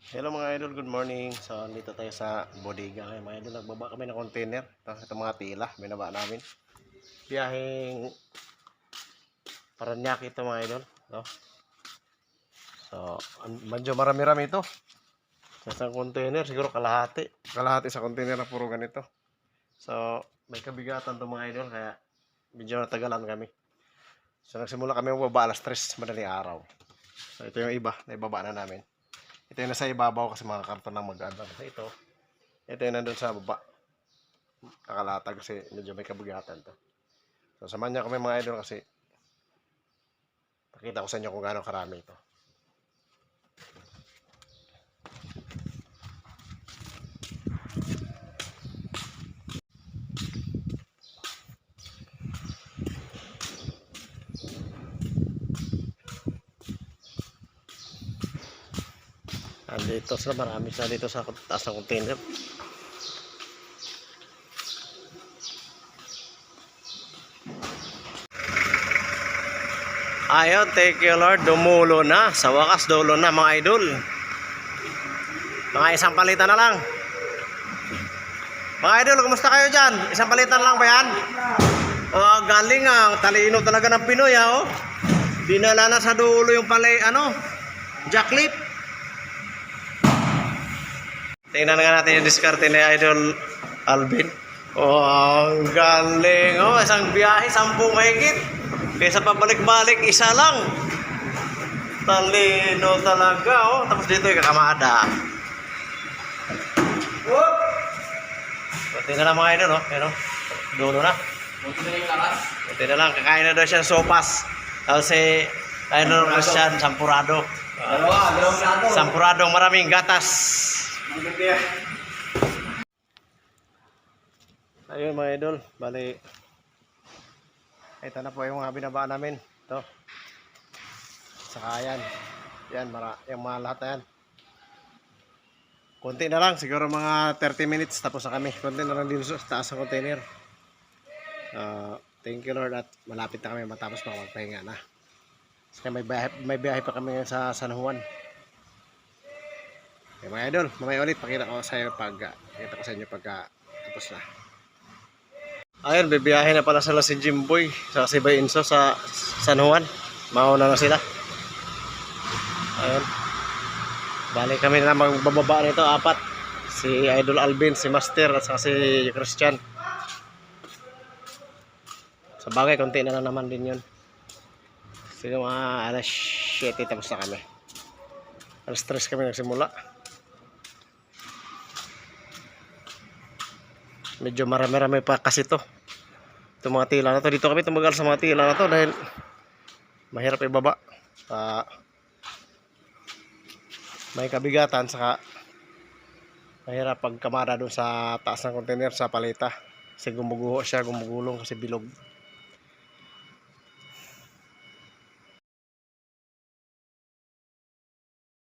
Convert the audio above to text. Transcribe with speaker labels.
Speaker 1: Hello mga idol, good morning. So, dito tayo sa bodega. Mga idol, nagbaba kami ng container. Ito mga tila, binaba namin. Biyaheng Paranaque ito mga idol. No? So, medyo marami-rami ito. Sa isang container, siguro kalahati. Kalahati sa container na puro ganito. So, may kabigatan ito mga idol, kaya medyo natagalan kami. So, nagsimula kami magbaba alas 3 madaling araw. So, ito yung iba, naibaba na namin. Ito yung nasa ibabaw kasi mga karton lang mag-ano. Ito yung nandun sa baba. Nakalatag kasi medyo may kabugatan to. So samahan niyo kami mga idol kasi pakita ko sa inyo kung gaano karami ito. Andito sila, marami sila dito sa taas ng container. Ayun, thank you Lord, dumulo na. Sa wakas, dulo na mga idol. Mga isang palitan na lang. Mga idol, kumusta kayo dyan? Isang palitan lang ba yan? Galing ang talino talaga ng Pinoy ha, oh. Dinala na sa dulo yung jacklip. Tingnan nga natin yung diskarte ni Idol Alvin. Ang galing. Isang biyahe, 10 mahigit. Kaysa pabalik-balik, isa lang. Talino talaga. Tapos dito yung kakamada. Pati na lang mga idol. Dulo na. Pati na lang. Kakain na daw siya sopas. Tapos si Idol Christian, sampurado. Sampuradong maraming gatas. Ayun mga idol, bali ito na po yung mga binaba namin. Ito. Saka yan. Yung mga lahat na yan. Konti na lang, siguro mga 30 minutes tapos na kami. Konti na lang dito sa taas ng container. Thank you Lord at malapit na kami matapos magpahinga na. Kasi may biyahe pa kami sa San Juan. Okay, mga idol, mamaya ulit pakita ko sa inyo pagka tapos na. Ayun, bibiyahe na pala sila si Jimboy sa si Bay Inso sa San Juan. Mauna na sila. Ayun. Balik kami na magbababa nito, 4. Si Idol Alvin, si Master at saka si Christian. Sa bagay, konti na lang naman din yun. Sige mga alas 7 tapos na kami. Alas 3 kami nagsimula. Medyo marami-rami pa kasi to. Itong mga tila na to. Dito kami tumagal sa mga tila na to dahil mahirap ibaba. May kabigatan saka mahirap pagkamara doon sa taas ng container sa paleta. Kasi gumuguho siya, gumugulong kasi bilog.